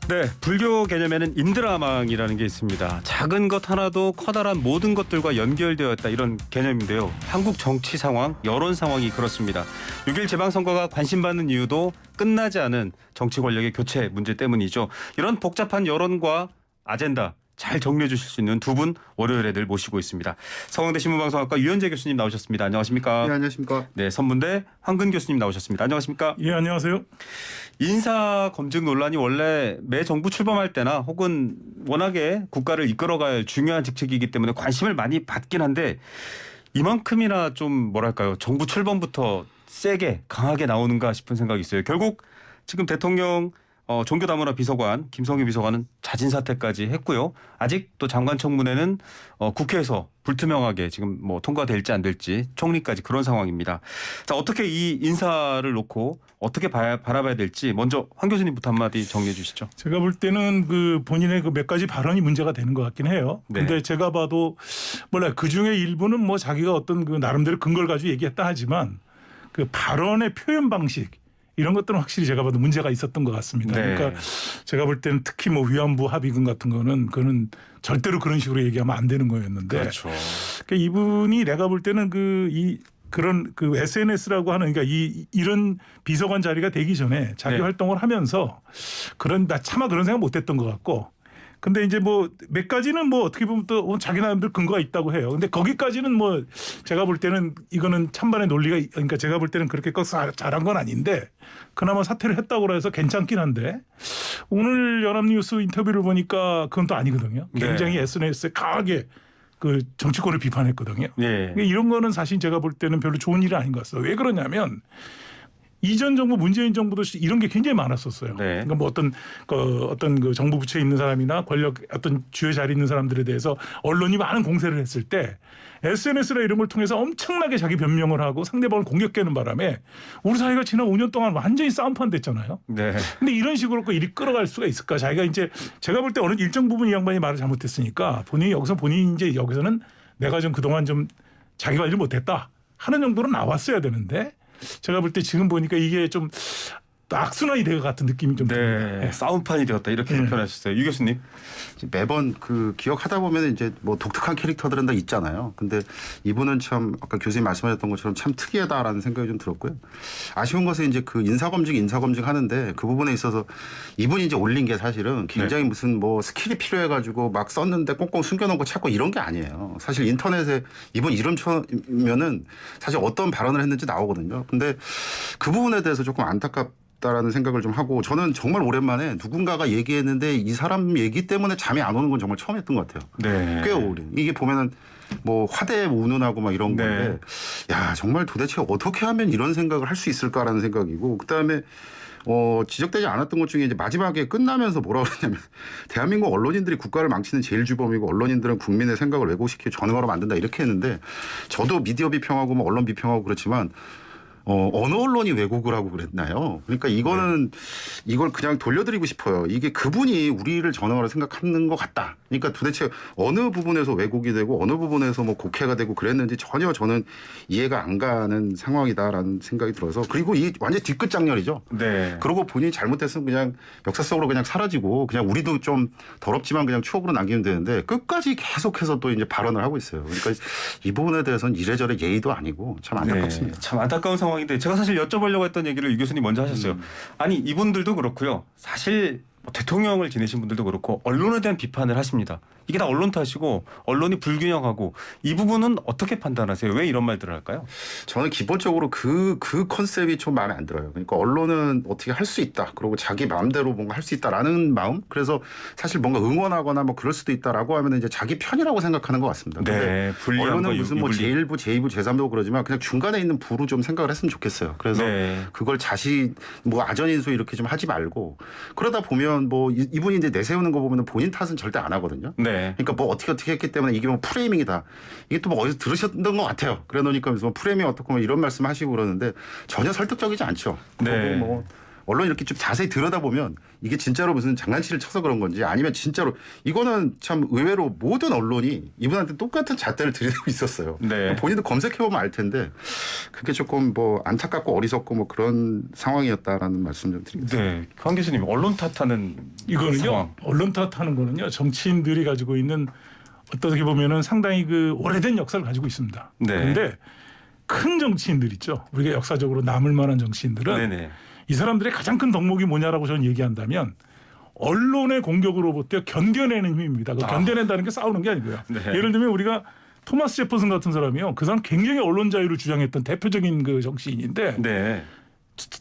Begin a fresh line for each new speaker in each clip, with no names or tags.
네, 불교 개념에는 인드라망이라는 게 있습니다. 작은 것 하나도 커다란 모든 것들과 연결되어 있다 이런 개념인데요. 한국 정치 상황, 여론 상황이 그렇습니다. 6일 지방선거가 관심받는 이유도 끝나지 않은 정치 권력의 교체 문제 때문이죠. 이런 복잡한 여론과 아젠다 잘 정리해 주실 수 있는 두 분 월요일에 늘 모시고 있습니다. 서강대 신문방송학과 유현재 교수님 나오셨습니다. 안녕하십니까?
네, 안녕하십니까?
네, 선문대 황근 교수님 나오셨습니다. 안녕하십니까?
예, 안녕하세요.
인사 검증 논란이 원래 매 정부 출범할 때나 혹은 워낙에 국가를 이끌어갈 중요한 직책이기 때문에 관심을 많이 받긴 한데 이만큼이나 좀 뭐랄까요? 정부 출범부터 세게 강하게 나오는가 싶은 생각이 있어요. 결국 지금 대통령 종교다문화 비서관 김성유 비서관은 자진 사퇴까지 했고요. 아직 또 장관 청문회는 국회에서 불투명하게 지금 뭐 통과될지 안 될지 총리까지 그런 상황입니다. 자, 어떻게 이 인사를 놓고 어떻게 바라봐야 될지 먼저 황 교수님부터 한마디 정리해 주시죠.
제가 볼 때는 그 본인의 그 몇 가지 발언이 문제가 되는 것 같긴 해요.
네.
근데 제가 봐도 몰라요. 그 중에 일부는 뭐 자기가 어떤 그 나름대로 근거를 가지고 얘기했다 하지만 그 발언의 표현 방식 이런 것들은 확실히 제가 봐도 문제가 있었던 것 같습니다.
네.
그러니까 제가 볼 때는 특히 뭐 위안부 합의금 같은 거는 그거는 절대로 그런 식으로 얘기하면 안 되는 거였는데.
그렇죠.
그러니까 이분이 내가 볼 때는 그런 그 SNS라고 하는 그러니까 이런 비서관 자리가 되기 전에 자기
네.
활동을 하면서 나 차마 그런 생각 못했던 것 같고. 근데 이제 뭐 몇 가지는 뭐 어떻게 보면 또 자기 나름대로 근거가 있다고 해요. 근데 거기까지는 뭐 제가 볼 때는 이거는 찬반의 논리가 그러니까 제가 볼 때는 그렇게 꼭 잘한 건 아닌데 그나마 사퇴를 했다고 해서 괜찮긴 한데 오늘 연합뉴스 인터뷰를 보니까 그건 또 아니거든요. 굉장히
네.
SNS에 강하게 그 정치권을 비판했거든요.
네.
그러니까 이런 거는 사실 제가 볼 때는 별로 좋은 일이 아닌 것 같아요. 왜 그러냐면 이전 정부 문재인 정부도 이런 게 굉장히 많았었어요.
네.
그러니까 뭐 어떤 그 정부 부처에 있는 사람이나 권력 어떤 주요 자리에 있는 사람들에 대해서 언론이 많은 공세를 했을 때 SNS나 이런 걸 통해서 엄청나게 자기 변명을 하고 상대방을 공격하는 바람에 우리 사회가 지난 5년 동안 완전히 싸움판 됐잖아요.
네.
근데 이런 식으로 그 일이 끌어갈 수가 있을까? 자기가 이제 제가 볼 때 어느 일정 부분 이 양반이 말을 잘못했으니까 본인이 이제 여기서는 내가 좀 그동안 좀 자기 관리를 못했다 하는 정도로 나왔어야 되는데 제가 볼 때 지금 보니까 이게 좀 악순환이 될 것 같은 느낌이 좀 듭니다.
네. 싸움판이 되었다 이렇게 표현하셨어요. 유 교수님.
매번 그 기억하다 보면 이제 뭐 독특한 캐릭터들은 다 있잖아요. 근데 이분은 참 아까 교수님 말씀하셨던 것처럼 참 특이하다라는 생각이 좀 들었고요. 아쉬운 것은 이제 그 인사검증 하는데 그 부분에 있어서 이분이 이제 올린 게 사실은 굉장히
네.
무슨 뭐 스킬이 필요해가지고 막 썼는데 꽁꽁 숨겨놓은 거 찾고 이런 게 아니에요. 사실 인터넷에 이분 이름 쳐면은 사실 어떤 발언을 했는지 나오거든요. 근데 그 부분에 대해서 조금 안타깝다라는 생각을 좀 하고 저는 정말 오랜만에 누군가가 얘기했는데 이 사람 얘기 때문에 잠이 안 오는 건 정말 처음 했던 것 같아요.
네.
꽤 오래. 이게 보면은 뭐 화대 운운하고 막 이런
네.
건데 야 정말 도대체 어떻게 하면 이런 생각을 할 수 있을까라는 생각이고 그다음에 지적되지 않았던 것 중에 이제 마지막에 끝나면서 뭐라고 그러냐면 대한민국 언론인들이 국가를 망치는 제일 주범이고 언론인들은 국민의 생각을 왜곡시키고 전응하러 만든다 이렇게 했는데 저도 미디어 비평하고 뭐 언론 비평하고 그렇지만 어느 언론이 왜곡을 하고 그랬나요? 그러니까 이거는 이걸 그냥 돌려드리고 싶어요. 이게 그분이 우리를 전응하라 생각하는 것 같다. 그러니까 도대체 어느 부분에서 왜곡이 되고 어느 부분에서 뭐 곡해가 되고 그랬는지 전혀 저는 이해가 안 가는 상황이다라는 생각이 들어서 그리고 이 완전 뒤끝 장렬이죠.
네.
그러고 본인이 잘못했으면 그냥 역사 속으로 그냥 사라지고 그냥 우리도 좀 더럽지만 그냥 추억으로 남기면 되는데 끝까지 계속해서 또 이제 발언을 하고 있어요. 그러니까 이 부분에 대해서는 이래저래 예의도 아니고 참 안타깝습니다.
네, 참 안타까운 상황인데 제가 사실 여쭤보려고 했던 얘기를 유 교수님 먼저 하셨어요. 아니 이분들도 그렇고요. 사실 뭐 대통령을 지내신 분들도 그렇고 언론에 대한 비판을 하십니다. 이게 다 언론 탓이고 언론이 불균형하고 이 부분은 어떻게 판단하세요? 왜 이런 말들을 할까요?
저는 기본적으로 그 컨셉이 좀 마음에 안 들어요. 그러니까 언론은 어떻게 할 수 있다. 그리고 자기 마음대로 뭔가 할 수 있다라는 마음. 그래서 사실 뭔가 응원하거나 뭐 그럴 수도 있다라고 하면 이제 자기 편이라고 생각하는 것 같습니다.
네, 불리한
언론은
거,
무슨 뭐
유불리.
제1부, 제2부, 제3부 그러지만 그냥 중간에 있는 부로 좀 생각을 했으면 좋겠어요. 그래서
네.
그걸 뭐 아전인수 이렇게 좀 하지 말고 그러다 보면 뭐 이분이 이제 내세우는 거 보면 본인 탓은 절대 안 하거든요.
네.
그러니까 뭐 어떻게 했기 때문에 이게 뭐 프레이밍이다. 이게 또 뭐 어디서 들으셨던 것 같아요. 그래 놓으니까 무슨 프레이밍 어떻고 뭐 이런 말씀 하시고 그러는데 전혀 설득적이지 않죠.
네.
뭐 언론이 이렇게 좀 자세히 들여다보면 이게 진짜로 무슨 장난치를 쳐서 그런 건지 아니면 진짜로 이거는 참 의외로 모든 언론이 이분한테 똑같은 잣대를 들이대고 있었어요.
네.
본인도 검색해보면 알 텐데 그게 조금 뭐 안타깝고 어리석고 뭐 그런 상황이었다라는 말씀 좀 드리겠습니다.
네. 황 교수님 언론 탓하는
이거는요.
상황.
언론 탓하는 거는요. 정치인들이 가지고 있는 어떻게 보면은 상당히 그 오래된 역사를 가지고 있습니다.
네.
그런데 큰 정치인들 있죠. 우리가 역사적으로 남을 만한 정치인들은
네네.
이 사람들의 가장 큰 덕목이 뭐냐라고 저는 얘기한다면 언론의 공격으로부터 견뎌내는 힘입니다. 그 견뎌낸다는 게 싸우는 게 아니고요.
네.
예를 들면 우리가 토마스 제퍼슨 같은 사람이요. 그 사람 굉장히 언론 자유를 주장했던 대표적인 그 정치인인데
네.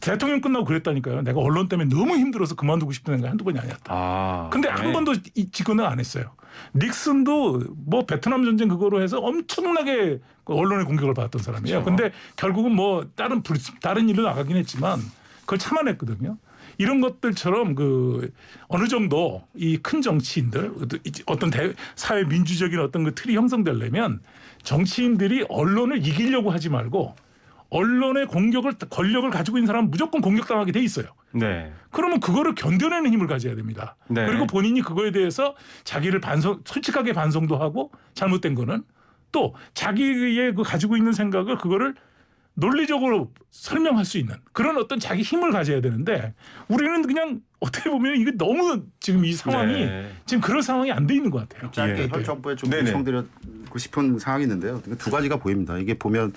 대통령 끝나고 그랬다니까요. 내가 언론 때문에 너무 힘들어서 그만두고 싶다는 게 한두 번이 아니었다.
아.
근데
네.
한 번도 직언을 안 했어요. 닉슨도 뭐 베트남 전쟁 그거로 해서 엄청나게 언론의 공격을 받았던 사람이에요.
그렇죠.
근데 결국은 뭐 다른 일로 나가긴 했지만 그걸 참아냈거든요. 이런 것들처럼 그 어느 정도 이 큰 정치인들 어떤 사회 민주적인 어떤 그 틀이 형성되려면 정치인들이 언론을 이기려고 하지 말고 언론의 권력을 가지고 있는 사람은 무조건 공격당하게 돼 있어요.
네.
그러면 그거를 견뎌내는 힘을 가져야 됩니다.
네.
그리고 본인이 그거에 대해서 자기를 솔직하게 반성도 하고 잘못된 거는 또 자기의 그 가지고 있는 생각을 그거를 논리적으로 설명할 수 있는 그런 어떤 자기 힘을 가져야 되는데 우리는 그냥 어떻게 보면 이게 너무 지금 이 상황이
네.
지금 그럴 상황이 안 돼 있는 것 같아요.
짧게
예.
현 정부에 좀
네네.
요청드리고 싶은 사항이 있는데요. 두 가지가 보입니다. 이게 보면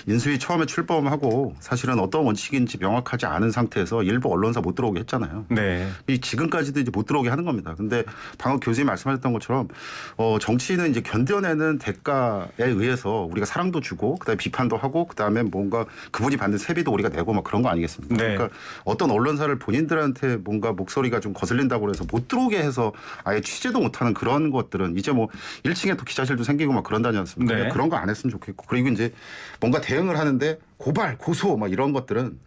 인수위 처음에 출범하고 사실은 어떤 원칙인지 명확하지 않은 상태에서 일부 언론사 못 들어오게 했잖아요.
네.
이 지금까지도 이제 못 들어오게 하는 겁니다. 근데 방금 교수님 말씀하셨던 것처럼 정치인은 이제 견뎌내는 대가에 의해서 우리가 사랑도 주고 그다음에 비판도 하고 그다음에 뭔가 그분이 받는 세비도 우리가 내고 막 그런 거 아니겠습니까?
네.
그러니까 어떤 언론사를 본인들한테 뭔가 목소리가 좀 거슬린다고 해서 못 들어오게 해서 아예 취재도 못하는 그런 것들은 이제 뭐 1층에 또 기자실도 생기고 막 그런다지 않습니까?
네.
그런 거 안 했으면 좋겠고 그리고 이제 뭔가 대응을 하는데 고발, 고소 막 이런 것들은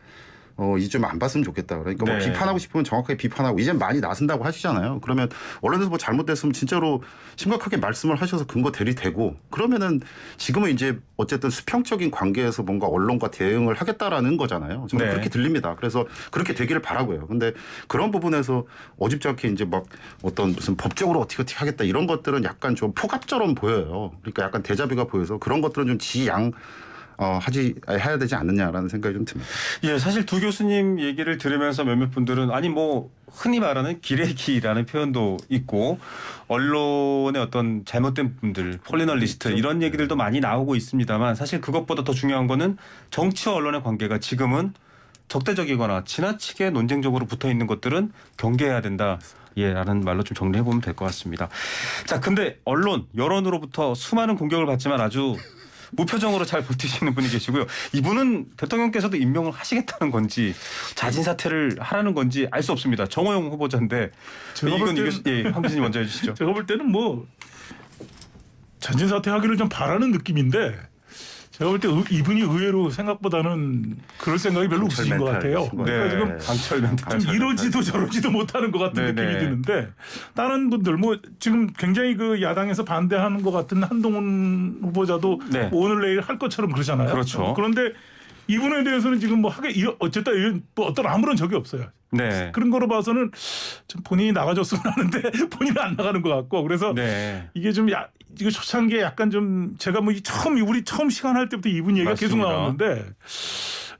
이제 좀 안 봤으면 좋겠다. 그러니까 뭐
네.
비판하고 싶으면 정확하게 비판하고 이제 많이 나선다고 하시잖아요. 그러면 언론에서 뭐 잘못됐으면 진짜로 심각하게 말씀을 하셔서 근거 대리되고 그러면은 지금은 이제 어쨌든 수평적인 관계에서 뭔가 언론과 대응을 하겠다라는 거잖아요. 저는
네.
그렇게 들립니다. 그래서 그렇게 되기를 바라고요. 근데 그런 부분에서 어줍지 않게 이제 막 어떤 무슨 법적으로 어떻게 하겠다 이런 것들은 약간 좀 포갑처럼 보여요. 그러니까 약간 대자뷰가 보여서 그런 것들은 좀 지양 해야 되지 않느냐라는 생각이 좀 듭니다.
예, 사실 두 교수님 얘기를 들으면서 몇몇 분들은 아니 뭐 흔히 말하는 기레기라는 표현도 있고 언론의 어떤 잘못된 분들, 폴리널리스트 이런 얘기들도 많이 나오고 있습니다만 사실 그것보다 더 중요한 거는 정치와 언론의 관계가 지금은 적대적이거나 지나치게 논쟁적으로 붙어 있는 것들은 경계해야 된다. 예, 라는 말로 좀 정리해 보면 될 것 같습니다. 자, 근데 언론, 여론으로부터 수많은 공격을 받지만 아주 무표정으로 잘 버티시는 분이 계시고요. 이분은 대통령께서도 임명을 하시겠다는 건지 자진 사퇴를 하라는 건지 알 수 없습니다. 정호영 후보자인데
제가 볼 때는
황 교수님 먼저 해주시죠.
제가 볼 때는 뭐 자진 사퇴하기를 좀 바라는 느낌인데 제가 볼 때 이분이 의외로 생각보다는 그럴 생각이 별로 없으신 것 같아요. 그러니까 지금
강철 멘트.
좀 이러지도 저러지도 못하는 것 같은
네네.
느낌이 드는데 다른 분들 뭐 지금 굉장히 그 야당에서 반대하는 것 같은 한동훈 후보자도
네.
뭐 오늘 내일 할 것처럼 그러잖아요.
그렇죠.
그런데 이분에 대해서는 지금 뭐 어쨌든 뭐 어떤 아무런 적이 없어요.
네.
그런 거로 봐서는 좀 본인이 나가줬으면 하는데 본인은 안 나가는 것 같고 그래서
네.
이게 좀 이거 초창기에 약간 좀 제가 뭐 우리 처음 시간할 때부터 이분 얘기가 계속
맞습니다.
나왔는데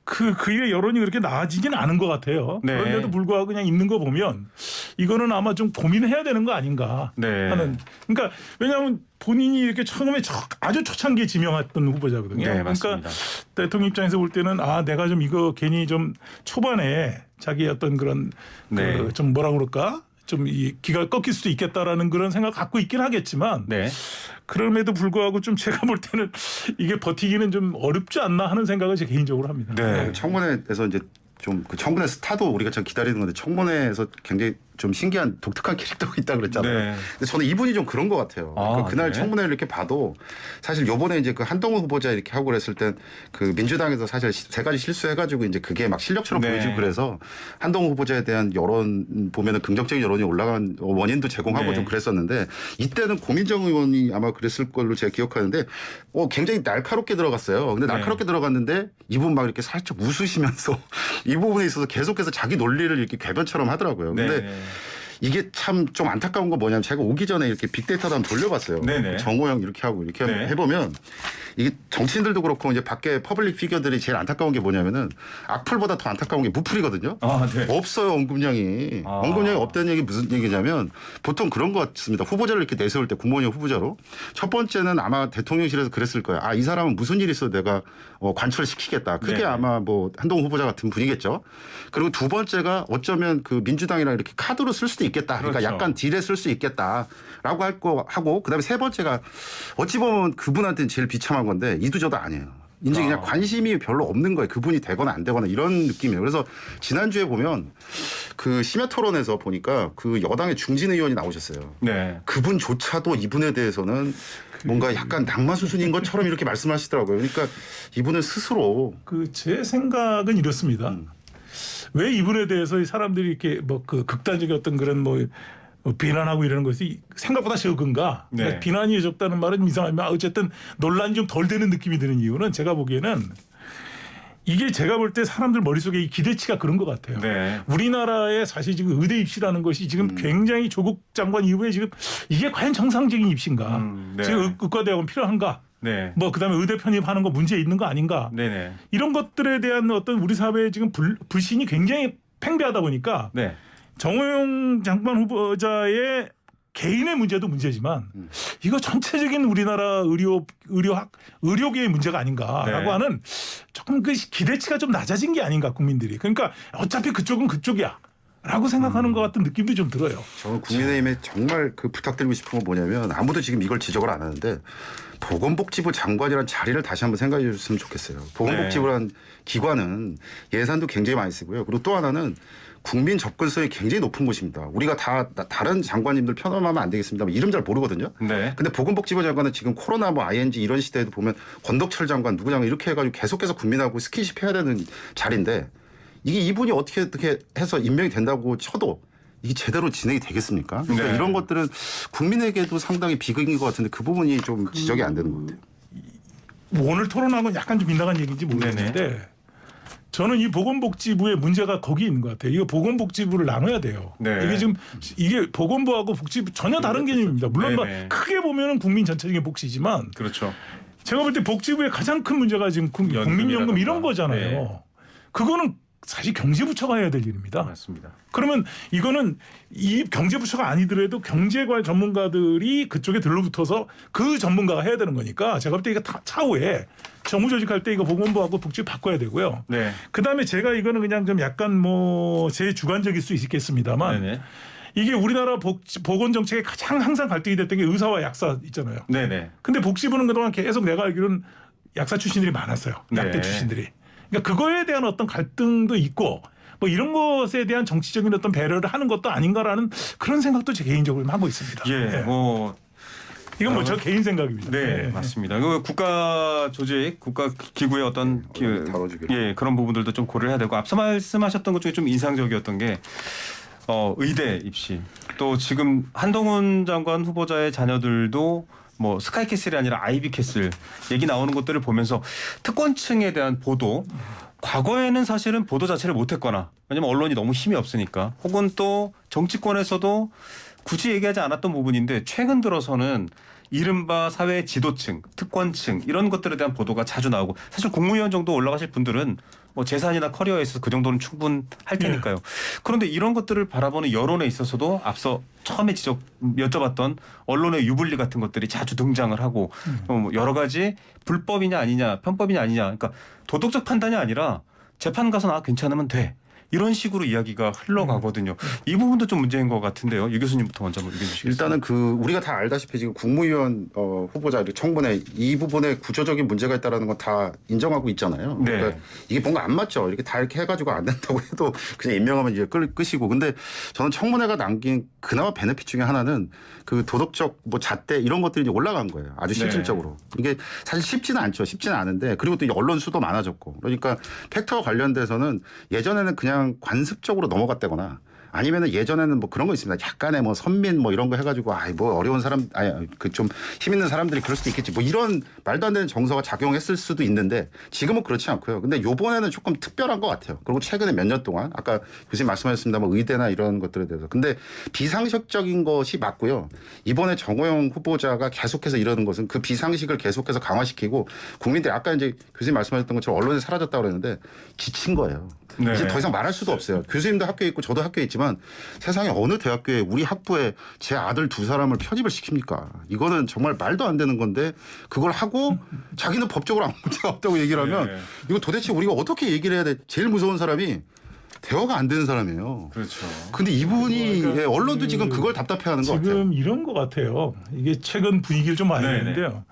그의 여론이 그렇게 나아지지는 않은 것 같아요.
네.
그런데도 불구하고 그냥 있는 거 보면 이거는 아마 좀 고민해야 되는 거 아닌가
네.
하는. 그러니까 왜냐하면 본인이 이렇게 처음에 아주 초창기에 지명했던 후보자거든요.
네,
그러니까
맞습니다.
대통령 입장에서 볼 때는 내가 좀 이거 괜히 좀 초반에 자기 어떤 그런
네.
좀 뭐라 그럴까 좀 이 기가 꺾일 수도 있겠다라는 그런 생각 갖고 있긴 하겠지만
네.
그럼에도 불구하고 좀 제가 볼 때는 이게 버티기는 좀 어렵지 않나 하는 생각을 제 개인적으로 합니다.
네.
청문회에서 이제 좀 그 청문회 스타도 우리가 참 기다리는 건데 청문회에서 굉장히 좀 신기한 독특한 캐릭터가 있다 그랬잖아요.
네.
근데 저는 이분이 좀 그런 것 같아요.
아,
그날
네.
청문회를 이렇게 봐도 사실 요번에 이제 그 한동훈 후보자 이렇게 하고 그랬을 땐 그 민주당에서 사실 세 가지 실수해가지고 이제 그게 막 실력처럼
네.
보여지고 그래서 한동훈 후보자에 대한 여론 보면은 긍정적인 여론이 올라간 원인도 제공하고
네.
좀 그랬었는데 이때는 고민정 의원이 아마 그랬을 걸로 제가 기억하는데 굉장히 날카롭게 들어갔어요. 근데 날카롭게 들어갔는데 이분 막 이렇게 살짝 웃으시면서 이 부분에 있어서 계속해서 자기 논리를 이렇게 궤변처럼 하더라고요. 근데
네.
이게 참 좀 안타까운 건 뭐냐면 제가 오기 전에 이렇게 빅데이터도 한번 돌려봤어요.
네네.
정호영 이렇게 하고 이렇게
네.
해보면 이게 정치인들도 그렇고 이제 밖에 퍼블릭 피겨들이 제일 안타까운 게 뭐냐면은 악플보다 더 안타까운 게 무플이거든요.
아, 네.
없어요 언급량이.
아.
언급량이 없다는 얘기 무슨 얘기냐면 보통 그런 것 같습니다. 후보자를 이렇게 내세울 때 국무원이 후보자로 첫 번째는 아마 대통령실에서 그랬을 거예요. 이 사람은 무슨 일이 있어도 내가 관철시키겠다. 그게
네.
아마 뭐 한동훈 후보자 같은 분이겠죠. 그리고 두 번째가 어쩌면 그 민주당이랑 이렇게 카드로 쓸 수도 있겠다. 그러니까
그렇죠.
약간 딜에 쓸 수 있겠다라고 할 거 하고 그다음에 세 번째가 어찌 보면 그분한테는 제일 비참한 건데 이도저도 아니에요. 이제 그냥 관심이 별로 없는 거예요. 그분이 되거나 안 되거나 이런 느낌이에요. 그래서 지난주에 보면 그 심야 토론에서 보니까 그 여당의 중진 의원이 나오셨어요.
네.
그분조차도 이분에 대해서는 뭔가 약간 낙마수순인 것처럼 이렇게 말씀하시더라고요. 그러니까 이분은 스스로
그 제 생각은 이렇습니다. 왜 이분에 대해서 이 사람들이 이렇게 뭐 그 극단적인 어떤 그런 뭐 비난하고 이러는 것이 생각보다 적은가?
네.
그러니까 비난이 적다는 말은 좀 이상하지만 어쨌든 논란이 좀 덜 되는 느낌이 드는 이유는 제가 보기에는 이게 제가 볼 때 사람들 머릿속에 이 기대치가 그런 것 같아요.
네.
우리나라의 사실 지금 의대 입시라는 것이 지금 굉장히 조국 장관 이후에 지금 이게 과연 정상적인 입시인가?
네.
지금 의과대학은 필요한가?
네.
뭐 그다음에 의대 편입하는 거 문제 있는 거 아닌가?
네네.
이런 것들에 대한 어떤 우리 사회의 지금 불신이 굉장히 팽배하다 보니까
네.
정호영 장관 후보자의 개인의 문제도 문제지만 이거 전체적인 우리나라 의료계의 문제가 아닌가라고
네.
하는 조금 그 기대치가 좀 낮아진 게 아닌가 국민들이. 그러니까 어차피 그쪽은 그쪽이야. 라고 생각하는 것 같은 느낌도 좀 들어요.
저는 국민의힘에 정말 그 부탁드리고 싶은 건 뭐냐면 아무도 지금 이걸 지적을 안 하는데 보건복지부 장관이란 자리를 다시 한번 생각해 줬으면 좋겠어요. 보건복지부란 기관은 예산도 굉장히 많이 쓰고요. 그리고 또 하나는 국민 접근성이 굉장히 높은 곳입니다. 우리가 다 다른 장관님들 편함하면 안 되겠습니다만 이름 잘 모르거든요.
네.
근데 보건복지부 장관은 지금 코로나 뭐 ING 이런 시대에도 보면 권덕철 장관 누구 장관 이렇게 해가지고 계속해서 국민하고 스킨십 해야 되는 자리인데 이게 이분이 어떻게 해서 임명이 된다고 쳐도 이게 제대로 진행이 되겠습니까? 그러니까
네.
이런 것들은 국민에게도 상당히 비극인 것 같은데 그 부분이 좀 지적이 안 되는 것 같아요.
오늘 토론하고는 약간 좀 빗나간 얘기인지 모르겠는데 저는 이 보건복지부의 문제가 거기 있는 것 같아요. 이거 보건복지부를 나눠야 돼요.
네.
이게 지금 이게 보건부하고 복지부 전혀 다른 개념입니다. 물론 뭐
네네.
크게 보면은 국민 전체적인 복지지만
그렇죠.
제가 볼 때 복지부의 가장 큰 문제가 지금 국민연금 이런 거잖아요.
네.
그거는 사실 경제부처가 해야 될 일입니다.
맞습니다.
그러면 이거는 이 경제부처가 아니더라도 경제관 전문가들이 그쪽에 들러붙어서 그 전문가가 해야 되는 거니까 제가 볼 때 이거 차후에 정부 조직할 때 이거 보건부하고 복지부 바꿔야 되고요.
네.
그다음에 제가 이거는 그냥 좀 약간 뭐 제 주관적일 수 있겠습니다만
네네.
이게 우리나라 보건 정책에 가장 항상 갈등이 됐던 게 의사와 약사 있잖아요.
네네.
근데 복지부는 그동안 계속 내가 알기로는 약사 출신들이 많았어요. 약대
네.
출신들이. 그러니까 그거에 대한 어떤 갈등도 있고 뭐 이런 것에 대한 정치적인 어떤 배려를 하는 것도 아닌가라는 그런 생각도 제 개인적으로 하고 있습니다.
예. 뭐
이건 뭐 저 개인 생각입니다.
네, 맞습니다. 그 국가 조직, 국가 기구의 어떤
다뤄주기로.
그런 부분들도 좀 고려해야 되고 앞서 말씀하셨던 것 중에 좀 인상적이었던 게 의대 입시. 또 지금 한동훈 장관 후보자의 자녀들도 뭐 스카이캐슬이 아니라 아이비캐슬 얘기 나오는 것들을 보면서 특권층에 대한 보도 과거에는 사실은 보도 자체를 못했거나 왜냐면 언론이 너무 힘이 없으니까 혹은 또 정치권에서도 굳이 얘기하지 않았던 부분인데 최근 들어서는 이른바 사회 지도층, 특권층 이런 것들에 대한 보도가 자주 나오고 사실 국무위원 정도 올라가실 분들은 뭐 재산이나 커리어에 있어서 그 정도는 충분할 테니까요. 그런데 이런 것들을 바라보는 여론에 있어서도 앞서 처음에 여쭤봤던 언론의 유불리 같은 것들이 자주 등장을 하고 뭐 여러 가지 불법이냐 아니냐 편법이냐 아니냐 그러니까 도덕적 판단이 아니라 재판 가서 나 괜찮으면 돼. 이런 식으로 이야기가 흘러가거든요. 이 부분도 좀 문제인 것 같은데요. 유 교수님부터 먼저 한번 얘기해 주시겠어요?
일단은 우리가 다 알다시피 지금 국무위원 후보자 청문회 이 부분에 구조적인 문제가 있다라는 건 다 인정하고 있잖아요.
네.
그러니까 이게 뭔가 안 맞죠. 이렇게 다 이렇게 해가지고 안 된다고 해도 그냥 임명하면 이제 끝이고. 근데 저는 청문회가 남긴 그나마 베네핏 중에 하나는 그 도덕적 뭐 잣대 이런 것들이 이제 올라간 거예요. 아주 실질적으로. 이게 사실 쉽지는 않죠. 쉽지는 않은데 그리고 또 이 언론 수도 많아졌고 그러니까 팩트와 관련돼서는 예전에는 그냥 관습적으로 넘어갔다거나 아니면은 예전에는 뭐 그런 거 있습니다. 약간의 뭐 선민 뭐 이런 거 해가지고 뭐 어려운 사람 그 좀 힘 있는 사람들이 그럴 수도 있겠지. 뭐 이런 말도 안 되는 정서가 작용했을 수도 있는데 지금은 그렇지 않고요. 근데 요번에는 조금 특별한 것 같아요. 그리고 최근에 몇 년 동안 아까 교수님 말씀하셨습니다. 뭐 의대나 이런 것들에 대해서. 근데 비상식적인 것이 맞고요. 이번에 정호영 후보자가 계속해서 이러는 것은 그 비상식을 계속해서 강화시키고 국민들이 아까 이제 교수님 말씀하셨던 것처럼 언론에 사라졌다고 그랬는데 지친 거예요.
네.
이제 더 이상 말할 수도 없어요. 교수님도 학교에 있고 저도 학교에 있지만 세상에 어느 대학교에 우리 학부에 제 아들 두 사람을 편입을 시킵니까? 이거는 정말 말도 안 되는 건데 그걸 하고 자기는 법적으로 아무 문제가 없다고 얘기를 하면
네.
이거 도대체 우리가 어떻게 얘기를 해야 돼? 제일 무서운 사람이 대화가 안 되는 사람이에요.
그렇죠.
근데 이분이
그러니까
예, 언론도 지금 그걸 답답해하는 것 같아요.
지금 이런 것 같아요. 이게 최근 분위기를 좀 봐야
네네.
되는데요.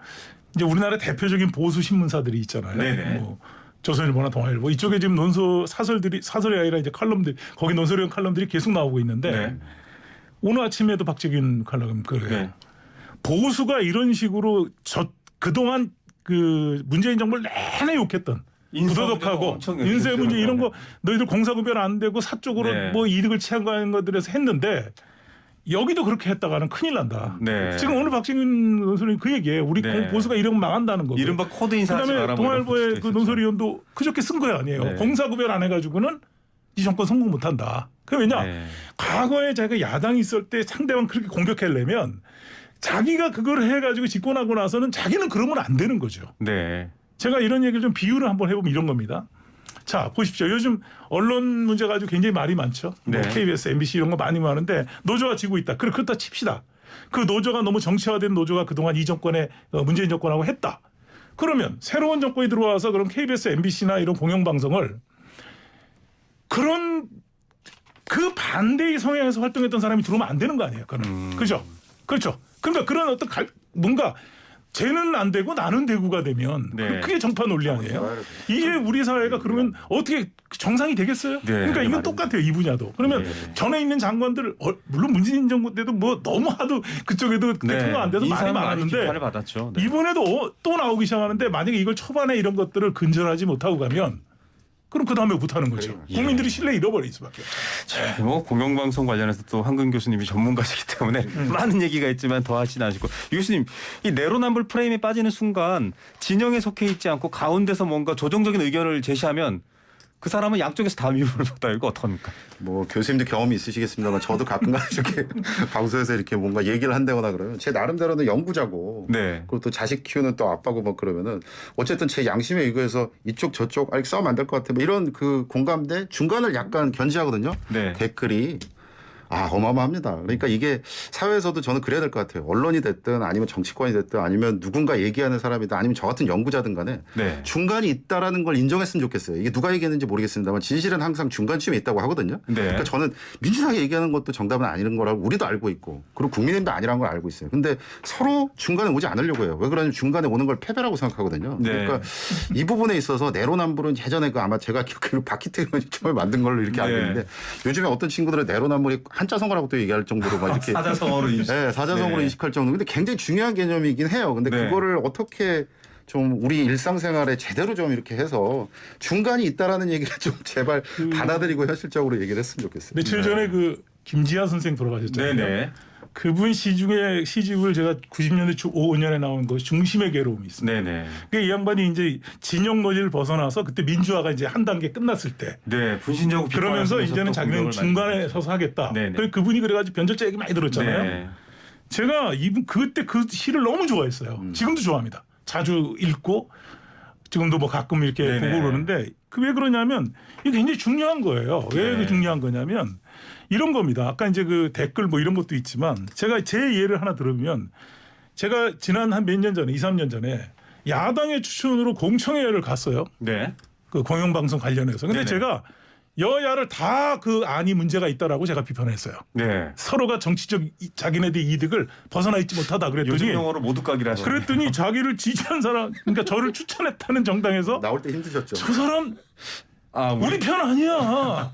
이제 우리나라 대표적인 보수 신문사들이 있잖아요.
네네.
뭐 조선일보나 동아일보 이쪽에 지금 사설이 아니라 이제 칼럼들 거기 논설형 칼럼들이 계속 나오고 있는데
네.
오늘 아침에도 박재균 칼럼 그래요.
네.
보수가 이런 식으로 그동안 그 문재인 정부를 내내 욕했던 부도덕하고
엄청
인세 문제 이런 거
욕했죠.
너희들 공사구별 안 되고 사적으로
네.
뭐 이득을 취한 것들에서 했는데 여기도 그렇게 했다가는 큰일 난다.
네.
지금 오늘 박재균 논설위원 그 얘기예요. 우리
네.
보수가 이러면 망한다는 거고.
이른바 코드 인사하지
그다음에
마라. 뭐 이런
동아일보의
것도
그
있었죠.
논설위원도 그저께 쓴 거 아니에요.
네.
공사구별 안 해가지고는 이 정권 성공 못한다. 그 왜냐
네.
과거에 자기가 야당이 있을 때 상대방 그렇게 공격하려면 자기가 그걸 해가지고 집권하고 나서는 자기는 그러면 안 되는 거죠.
네.
제가 이런 얘기를 좀 비유를 한번 해보면 이런 겁니다. 자 보십시오. 요즘 언론 문제 가지고 굉장히 말이 많죠. 뭐
네.
KBS, MBC 이런 거 많이 많은데 노조가 지고 있다. 그렇다 칩시다. 그 노조가 너무 정치화된 노조가 그동안 이 정권에 문재인 정권하고 했다. 그러면 새로운 정권이 들어와서 그럼 KBS, MBC나 이런 공영방송을 그런 그 반대의 성향에서 활동했던 사람이 들어오면 안 되는 거 아니에요. 그거는. 그죠? 그렇죠. 그러니까 그런 어떤 뭔가 쟤는 안 되고 나는 되고가 되면
네.
그게 정파 논리 아니에요. 이게 우리 사회가 그러면 어떻게 정상이 되겠어요? 그러니까 이건 똑같아요. 이 분야도. 그러면
네.
전에 있는 장관들 물론 문재인 정부 때도 뭐 너무 하도 그쪽에도 통과 안 돼서 말이
인사는 많이
많았는데
비판을 받았죠. 네.
이번에도 또 나오기 시작하는데 만약에 이걸 초반에 이런 것들을 근절하지 못하고 가면 그럼 그 다음에 못하는 거죠. 국민들이 신뢰 잃어버릴 수밖에 없죠.
뭐 공영방송 관련해서 또 황근 교수님이 전문가시기 때문에 많은 얘기가 있지만 더 하진 않으시고 유 교수님 이 내로남불 프레임에 빠지는 순간 진영에 속해 있지 않고 가운데서 뭔가 조정적인 의견을 제시하면 그 사람은 양쪽에서 다 미움을 받아요. 이거 어떡합니까?
뭐 교수님도 경험이 있으시겠습니다만 저도 가끔가다 이렇게 방송에서 이렇게 뭔가 얘기를 한다거나 그러면 제 나름대로는 연구자고
네.
그리고 또 자식 키우는 또 아빠고 뭐 그러면은 어쨌든 제 양심에 의거해서 이쪽 저쪽 이렇게 싸우면 안 될 것 같아 뭐 이런 그 공감대 중간을 약간 견지하거든요.
네.
댓글이 어마어마합니다. 그러니까 이게 사회에서도 저는 그래야 될 것 같아요. 언론이 됐든 아니면 정치권이 됐든 아니면 누군가 얘기하는 사람이든 아니면 저 같은 연구자든 간에
네.
중간이 있다라는 걸 인정했으면 좋겠어요. 이게 누가 얘기했는지 모르겠습니다만 진실은 항상 중간쯤에 있다고 하거든요.
네.
그러니까 저는 민주당이 얘기하는 것도 정답은 아니는 거라고 우리도 알고 있고 그리고 국민의힘도 아니라는 걸 알고 있어요. 근데 서로 중간에 오지 않으려고 해요. 왜 그러냐면 중간에 오는 걸 패배라고 생각하거든요.
네.
그러니까 이 부분에 있어서 내로남불은 예전에 그 아마 제가 기억하기로 박희태 의원이 처음에 만든 걸로 이렇게 알고
네.
있는데 요즘에 어떤 친구들은 내로남불이 한자성어라고 또 얘기할 정도로 막 이렇게
사자성어로 인식.
네, 사자성어로
네.
인식할 정도. 근데 굉장히 중요한 개념이긴 해요. 근데
네.
그거를 어떻게 좀 우리 일상생활에 제대로 좀 이렇게 해서 중간이 있다라는 얘기를 좀 제발 받아들이고 현실적으로 얘기를 했으면 좋겠어요.
며칠 전에 그 김지하 선생 돌아가셨잖아요.
네네.
그분 시집을 제가 90년대 5년에 나온 거 중심의 괴로움이 있습니다.
네네.
그러니까 이 양반이 이제 진영 논리를 벗어나서 그때 민주화가 이제 한 단계 끝났을 때
네. 분신자고
그러면서 이제는 자기는 중간에 서서 하겠다.
네네.
그래서 그분이 그래가지고 변절자 얘기 많이 들었잖아요.
네.
제가 이분 그때 그 시를 너무 좋아했어요. 지금도 좋아합니다. 자주 읽고 지금도 뭐 가끔 이렇게
네네.
보고 그러는데 그 왜 그러냐면 이게 굉장히 중요한 거예요. 왜
네.
중요한 거냐면 이런 겁니다. 아까 이제 그 댓글 뭐 이런 것도 있지만 제가 제 예를 하나 들으면 제가 지난 한 몇 년 전에 2, 3년 전에 야당의 추천으로 공청회를 갔어요.
네.
그 공영방송 관련해서. 근데
네네.
제가 여야를 다 그 안이 문제가 있다라고 제가 비판했어요.
네.
서로가 정치적 자기네들 이득을 벗어나 있지 못하다
요즘
그랬더니
용어로 모두 까기를 하시네.
그랬더니 자기를 지지한 사람 그러니까 저를 추천했다는 정당에서
나올 때 힘드셨죠.
저 사람
아,
우리 편 아니야.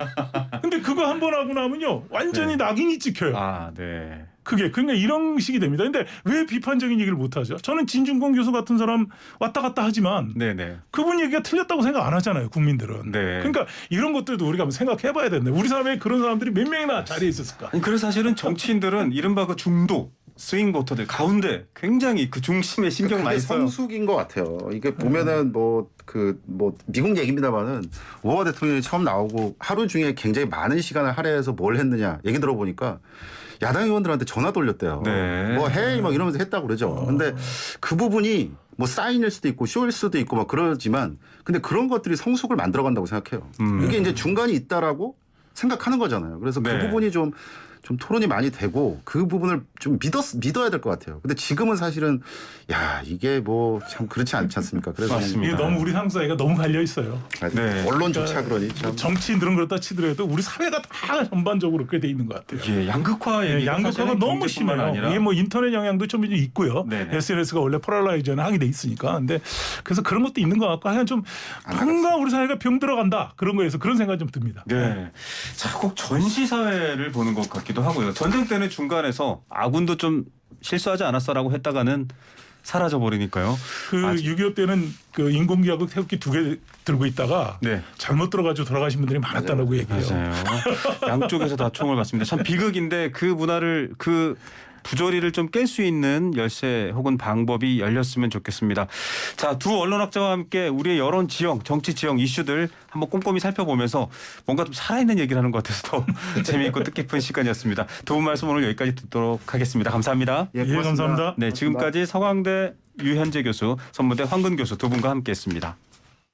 근데 그거 한 번 하고 나면요 완전히 낙인이 찍혀요.
아, 네.
그게 그러니까 이런 식이 됩니다. 근데 왜 비판적인 얘기를 못 하죠? 저는 진중권 교수 같은 사람 왔다 갔다 하지만
네네.
그분 얘기가 틀렸다고 생각 안 하잖아요, 국민들은.
네.
그러니까 이런 것들도 우리가 한번 생각해봐야 되는데 우리 사회에 그런 사람들이 몇 명이나 자리에 있었을까?
아니, 그래서 사실은 정치인들은 이른바 그 중도 스윙 보터들 가운데 굉장히 그 중심에 신경 많이
그게
써요.
성숙인 것 같아요. 이게 보면은 뭐 미국 얘기입니다만은 오바마 대통령이 처음 나오고 하루 중에 굉장히 많은 시간을 할애해서 뭘 했느냐 얘기 들어보니까 야당 의원들한테 전화 돌렸대요.
네.
뭐 해 막 이러면서 했다고 그러죠. 근데 그 부분이 뭐 사인일 수도 있고 쇼일 수도 있고 막 그러지만 근데 그런 것들이 성숙을 만들어간다고 생각해요. 이게 이제 중간이 있다라고 생각하는 거잖아요. 그래서 그
네.
부분이 좀 토론이 많이 되고 그 부분을 좀 믿어야 될 것 같아요. 근데 지금은 사실은 야 이게 뭐 참 그렇지 않지 않습니까? 그래서
맞습니다.
이게 너무 우리 한국 사회가 너무 갈려 있어요.
네.
언론조차 그러니 참.
정치인들은 그렇다 치더라도 우리 사회가 다 전반적으로 그렇게 돼 있는 것 같아요.
예, 양극화 얘기
양극화가 너무 심해요.
아니라
이게 뭐 인터넷 영향도 좀 있고요.
네네.
SNS가 원래 폴라라이즈는 하게 돼 있으니까. 근데 그래서 그런 것도 있는 것 같고 하여간 좀 뭔가 우리 사회가 병 들어간다 그런 거에서 그런 생각이 좀 듭니다.
네. 자, 꼭 전시 사회를 보는 것 같기도 하고요. 전쟁 때는 중간에서 아군도 좀 실수하지 않았어라고 했다가는 사라져 버리니까요.
그 6.25 때는 그 인공기하고 태극기 2개 들고 있다가
네.
잘못 들어가지고 돌아가신 분들이 많았다고 얘기해요.
맞아요. 양쪽에서 다 총을 받습니다. 참 비극인데 그 문화를 그 부조리를 좀 깰 수 있는 열쇠 혹은 방법이 열렸으면 좋겠습니다. 자, 두 언론학자와 함께 우리의 여론 지형, 정치 지형 이슈들 한번 꼼꼼히 살펴보면서 뭔가 좀 살아있는 얘기를 하는 것 같아서 더 재미있고 뜻깊은 시간이었습니다. 두 분 말씀 오늘 여기까지 듣도록 하겠습니다. 감사합니다.
예,
고맙습니다.
감사합니다.
네, 지금까지 서강대 유현재 교수, 선무대 황근 교수 두 분과 함께했습니다.